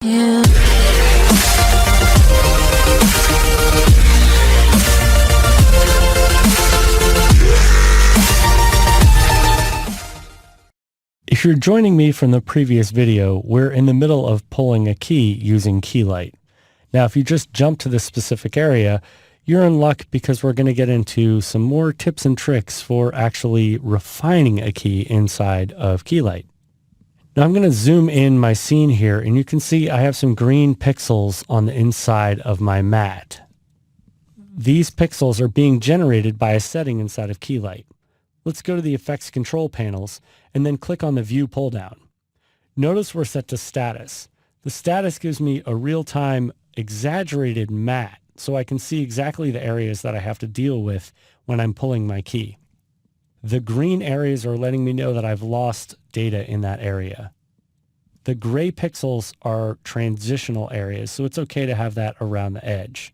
Yeah. If you're joining me from the previous video, we're in the middle of pulling a key using Keylight. Now, if you just jump to this specific area, you're in luck because we're going to get into some more tips and tricks for actually refining a key inside of Keylight. Now I'm going to zoom in my scene here, and you can see I have some green pixels on the inside of my mat. These pixels are being generated by a setting inside of Keylight. Let's go to the effects control panels and then click on the view pull down. Notice we're set to status. The status gives me a real-time exaggerated mat so I can see exactly the areas that I have to deal with when I'm pulling my key. The green areas are letting me know that I've lost data in that area. The gray pixels are transitional areas, so it's okay to have that around the edge.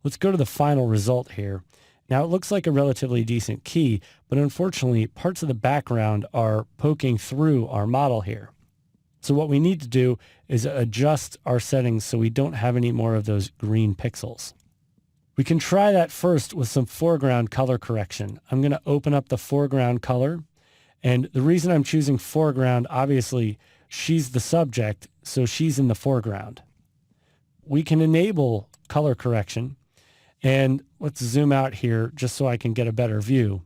Let's go to the final result here. Now it looks like a relatively decent key, but unfortunately parts of the background are poking through our model here. So what we need to do is adjust our settings so we don't have any more of those green pixels. We can try that first with some foreground color correction. I'm going to open up the foreground color, and the reason I'm choosing foreground, obviously she's the subject, so she's in the foreground. We can enable color correction. And let's zoom out here just so I can get a better view.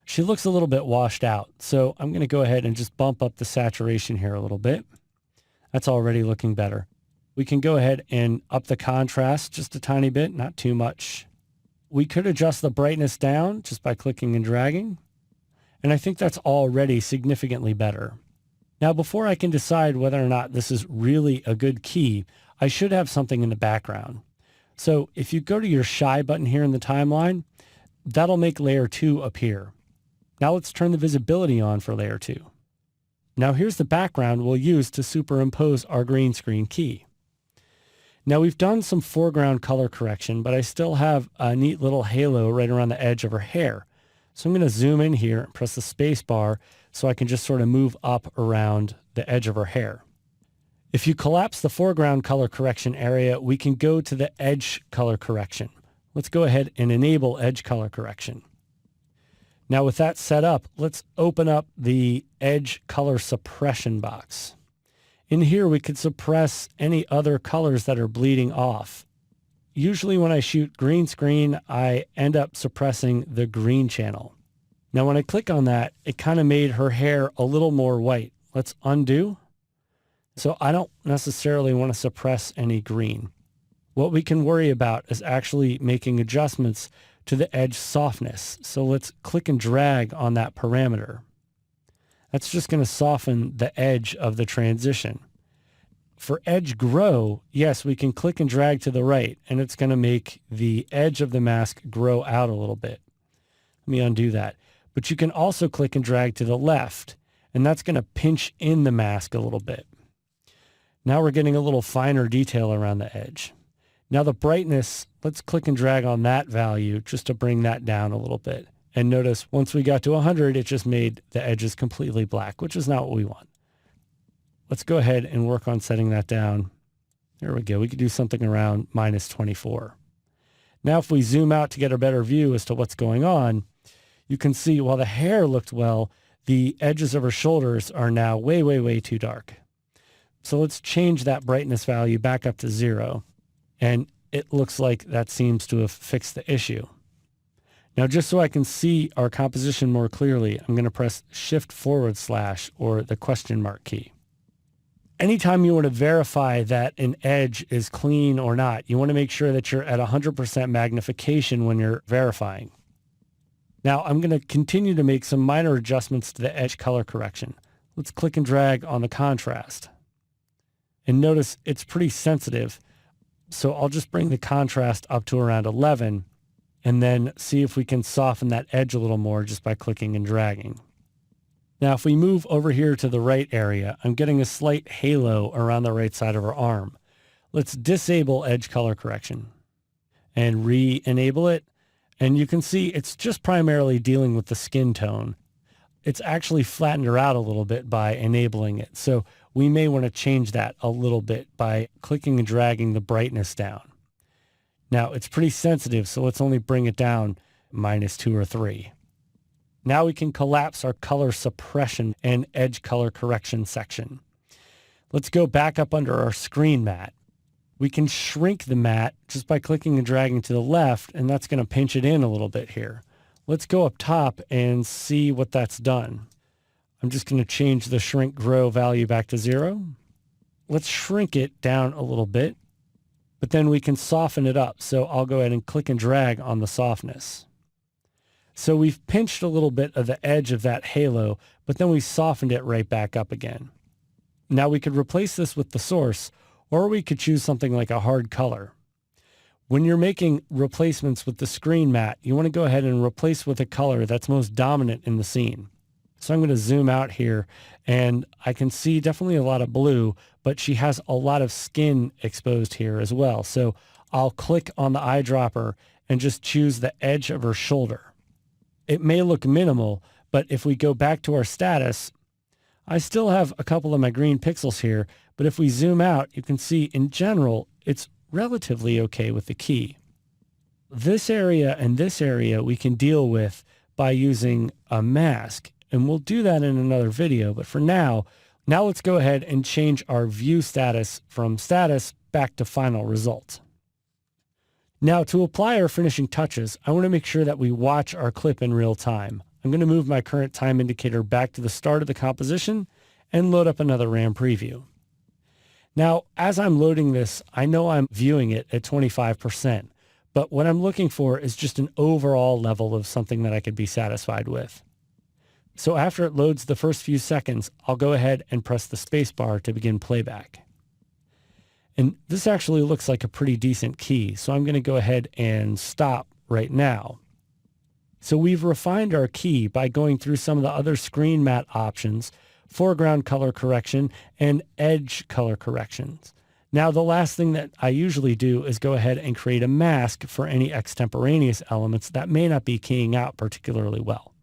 She looks a little bit washed out, so I'm going to go ahead and just bump up the saturation here a little bit. That's already looking better. We can go ahead and up the contrast just a tiny bit, not too much. We could adjust the brightness down just by clicking and dragging. And I think that's already significantly better. Now, before I can decide whether or not this is really a good key, I should have something in the background. So if you go to your Shy button here in the timeline, that'll make layer 2 appear. Now let's turn the visibility on for layer 2. Now here's the background we'll use to superimpose our green screen key. Now we've done some foreground color correction, but I still have a neat little halo right around the edge of her hair. So I'm going to zoom in here and press the space bar so I can just sort of move up around the edge of her hair. If you collapse the foreground color correction area, we can go to the edge color correction. Let's go ahead and enable edge color correction. Now with that set up, let's open up the edge color suppression box. In here, we could suppress any other colors that are bleeding off. Usually when I shoot green screen, I end up suppressing the green channel. Now when I click on that, it kind of made her hair a little more white. Let's undo. So I don't necessarily want to suppress any green. What we can worry about is actually making adjustments to the edge softness. So let's click and drag on that parameter. That's just going to soften the edge of the transition. For edge grow, yes, we can click and drag to the right, and it's going to make the edge of the mask grow out a little bit. Let me undo that. But you can also click and drag to the left, and that's going to pinch in the mask a little bit. Now we're getting a little finer detail around the edge. Now the brightness, let's click and drag on that value just to bring that down a little bit. And notice once we got to 100, it just made the edges completely black, which is not what we want. Let's go ahead and work on setting that down. There we go. We could do something around -24. Now if we zoom out to get a better view as to what's going on, you can see while the hair looked well, the edges of her shoulders are now way, way, way too dark. So let's change that brightness value back up to 0. And it looks like that seems to have fixed the issue. Now, just so I can see our composition more clearly, I'm going to press Shift// or the question mark key. Anytime you want to verify that an edge is clean or not, you want to make sure that you're at 100% magnification when you're verifying. Now, I'm going to continue to make some minor adjustments to the edge color correction. Let's click and drag on the contrast. And notice it's pretty sensitive, so I'll just bring the contrast up to around 11 and then see if we can soften that edge a little more just by clicking and dragging. Now if we move over here to the right area, I'm getting a slight halo around the right side of her arm. Let's disable edge color correction and re-enable it, and you can see it's just primarily dealing with the skin tone. It's actually flattened her out a little bit by enabling it. So we may want to change that a little bit by clicking and dragging the brightness down. Now it's pretty sensitive, so let's only bring it down -2 or 3. Now we can collapse our color suppression and edge color correction section. Let's go back up under our screen mat. We can shrink the mat just by clicking and dragging to the left, and that's going to pinch it in a little bit here. Let's go up top and see what that's done. I'm just going to change the shrink grow value back to 0. Let's shrink it down a little bit, but then we can soften it up. So I'll go ahead and click and drag on the softness. So we've pinched a little bit of the edge of that halo, but then we softened it right back up again. Now we could replace this with the source, or we could choose something like a hard color. When you're making replacements with the screen mat, you want to go ahead and replace with a color that's most dominant in the scene. So I'm going to zoom out here, and I can see definitely a lot of blue, but she has a lot of skin exposed here as well. So I'll click on the eyedropper and just choose the edge of her shoulder. It may look minimal, but if we go back to our status, I still have a couple of my green pixels here, but if we zoom out, you can see in general, it's relatively okay with the key. This area and this area we can deal with by using a mask, and we'll do that in another video. But for now let's go ahead and change our view status from status back to final result. Now to apply our finishing touches, I want to make sure that we watch our clip in real time. I'm going to move my current time indicator back to the start of the composition and load up another RAM preview. Now, as I'm loading this, I know I'm viewing it at 25%, but what I'm looking for is just an overall level of something that I could be satisfied with. So after it loads the first few seconds, I'll go ahead and press the space bar to begin playback. And this actually looks like a pretty decent key, so I'm going to go ahead and stop right now. So we've refined our key by going through some of the other screen mat options, foreground color correction, and edge color corrections. Now, the last thing that I usually do is go ahead and create a mask for any extemporaneous elements that may not be keying out particularly well.